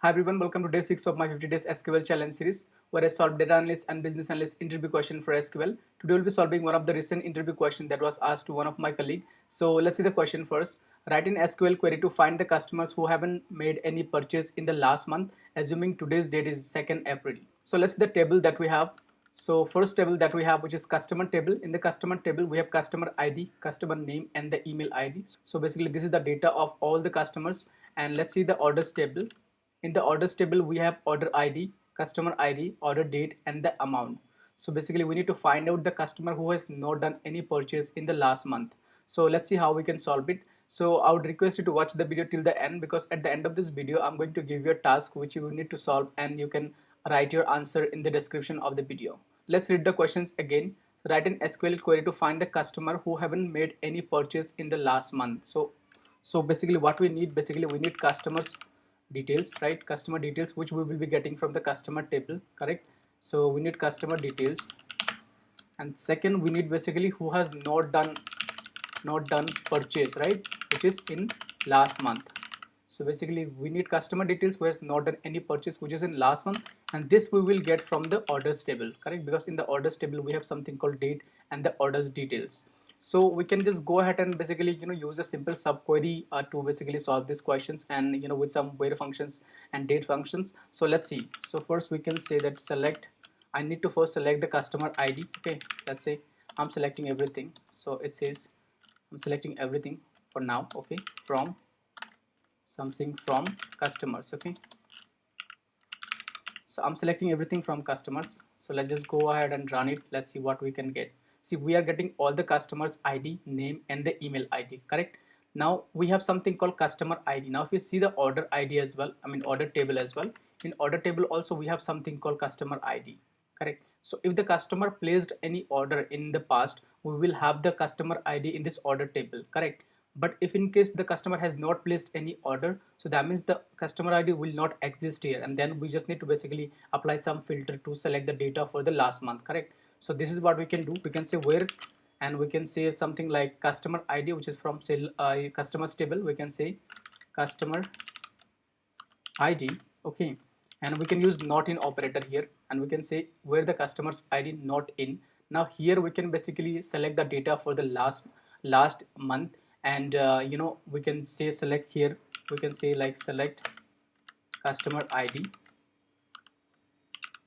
Hi everyone, welcome to day 6 of my 50 days SQL challenge series where I solve data analyst and business analyst interview question for SQL. Today we'll be solving one of the recent interview question that was asked to one of my colleague. So let's see the question first. Write an SQL query to find the customers who haven't made any purchase in the last month, assuming today's date is 2nd April. So let's see the table that we have. So first table that we have, which is customer table. In the customer table we have customer ID, customer name and the email ID. So basically this is the data of all the customers. And let's see the orders table. In the orders table we have order ID, customer ID, order date and the amount. So basically we need to find out the customer who has not done any purchase in the last month. So let's see how we can solve it. So I would request you to watch the video till the end, because at the end of this video I'm going to give you a task which you will need to solve, and you can write your answer in the description of the video. Let's read the questions again. Write an SQL query to find the customer who haven't made any purchase in the last month. So basically what we need, we need customers details, right? Customer details, which we will be getting from the customer table, correct? So we need customer details, and second we need basically who has not done purchase, right, which is in last month. So basically we need customer details who has not done any purchase which is in last month, and this we will get from the orders table, correct? Because in the orders table we have something called date and the orders details. So we can just go ahead and basically use a simple subquery to basically solve these questions, and with some where functions and date functions. So let's see. So first we can say that select, I need to first select the customer ID. Okay, let's say I'm selecting everything. So it says I'm selecting everything for now. Okay, from something from customers. Okay, so I'm selecting everything from customers. So let's just go ahead and run it. Let's see what we can get. See, we are getting all the customers ID, name and the email ID, correct? Now we have something called customer ID. Now if you see the order ID as well, I mean order table as well, in order table also we have something called customer ID, correct? So if the customer placed any order in the past, we will have the customer ID in this order table, correct? But if in case the customer has not placed any order, so that means the customer ID will not exist here, and then we just need to basically apply some filter to select the data for the last month, correct? So this is what we can do. We can say where, and we can say something like customer ID, which is from say customers table. We can say customer ID. Okay, and we can use not in operator here, and we can say where the customer's ID not in. Now here we can basically select the data for the last month, and we can say select here. We can say like select customer ID.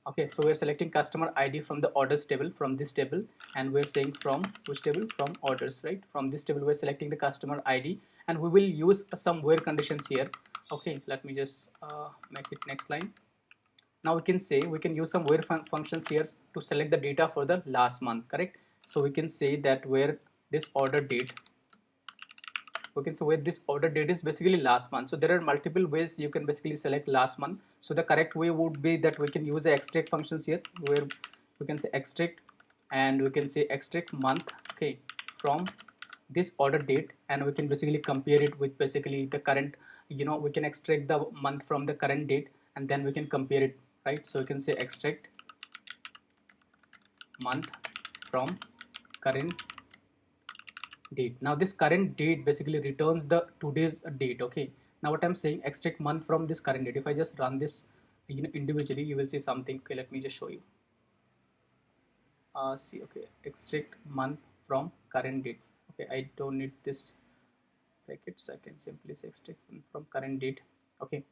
Okay, so we're selecting customer ID from the orders table, from this table, and we're saying from which table? From orders, right? From this table we're selecting the customer ID, and we will use some where conditions here. Okay, let me just make it next line. Now we can say we can use some where functions here to select the data for the last month, correct? So we can say that where this order date, okay, so where this order date is basically last month. So there are multiple ways you can basically select last month. So the correct way would be that we can use the extract functions here, where we can say extract, and we can say extract month, okay, from this order date, and we can basically compare it with basically the current, we can extract the month from the current date, and then we can compare it, right? So we can say extract month from current date. Now this current date basically returns the today's date. Okay, now what I'm saying, extract month from this current date. If I just run this individually, you will see something. Okay, let me just show you. See, okay, extract month from current date. Okay, I don't need this brackets. I can simply say extract from current date. Okay,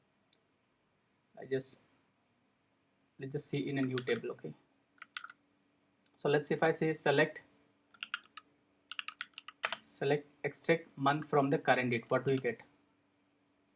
let's just see in a new table. Okay, so let's say if I say select extract month from the current date, what do we get?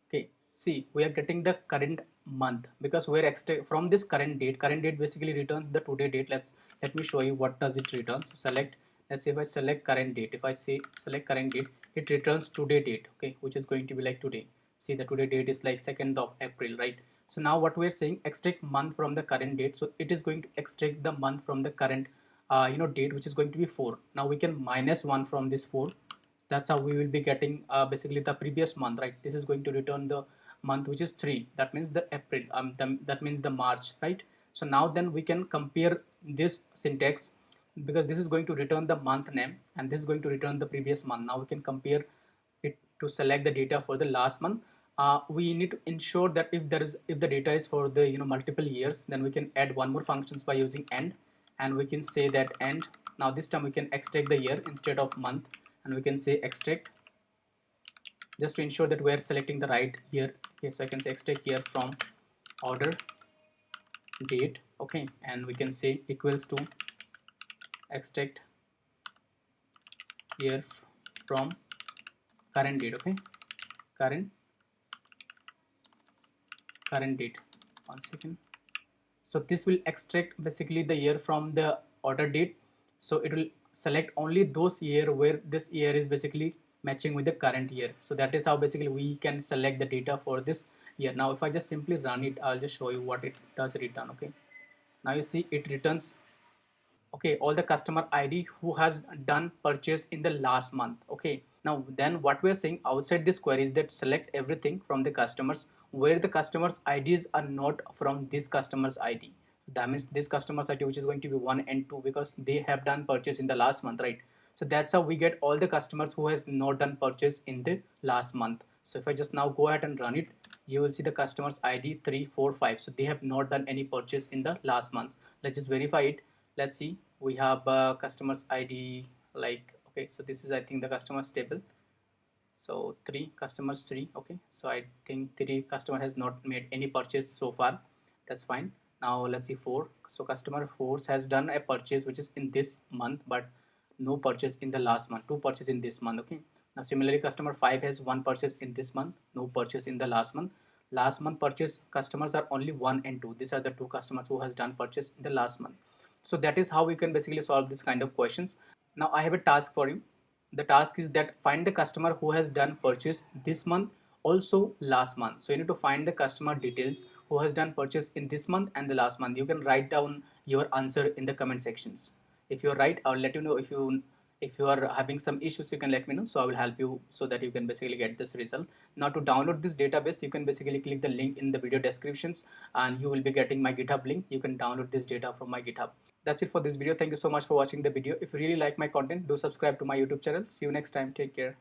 Okay, see, we are getting the current month because we're extract from this current date. Current date basically returns the today date. Let me show you what does it return. So select, let's say if I select current date, if I say select current date, it returns today date, okay, which is going to be like today. See, the today date is like 2nd of April, right? So now what we're saying, extract month from the current date. So it is going to extract the month from the current date, which is going to be 4. Now we can minus 1 from this 4. That's how we will be getting basically the previous month, right? This is going to return the month which is 3. That means the April, that means the March, right? So now then we can compare this syntax, because this is going to return the month name and this is going to return the previous month. Now we can compare it to select the data for the last month. we need to ensure that if the data is for the multiple years, then we can add one more functions by using end, and we can say that end. Now this time we can extract the year instead of month, and we can say extract, just to ensure that we are selecting the right year. Okay, so I can say extract year from order date. Okay, and we can say equals to extract year from current date. Okay, current current date. One second. So this will extract basically the year from the order date, so it will select only those year where this year is basically matching with the current year. So that is how basically we can select the data for this year. Now if I just simply run it, I'll just show you what it does return. Okay, now you see it returns, okay, all the customer ID who has done purchase in the last month. Okay, now then what we're saying outside this query is that select everything from the customers where the customers IDs are not from this customer's ID. That means this customer's ID, which is going to be 1 and 2, because they have done purchase in the last month, right? So that's how we get all the customers who has not done purchase in the last month. So if I just now go ahead and run it, you will see the customers ID 3 4 5. So they have not done any purchase in the last month. Let's just verify it. Let's see, we have customers ID, like, okay, so this is I think the customers table. So three customers, three. Okay, so I think three customer has not made any purchase so far. That's fine. Now let's see four. So customer four has done a purchase which is in this month, but no purchase in the last month. Two purchase in this month. Okay, now similarly customer five has one purchase in this month, no purchase in the last month. Last month purchase customers are only 1 and 2. These are the two customers who has done purchase in the last month. So that is how we can basically solve this kind of questions. Now I have a task for you. The task is that find the customer who has done purchase this month, also last month. So you need to find the customer details who has done purchase in this month and the last month. You can write down your answer in the comment sections. If you're right, I'll let you know. If you are having some issues, you can let me know, so I will help you so that you can basically get this result. Now to download this database, you can basically click the link in the video descriptions, and you will be getting my GitHub link. You can download this data from my GitHub. That's it for this video. Thank you so much for watching the video. If you really like my content, do subscribe to my YouTube channel. See you next time. Take care.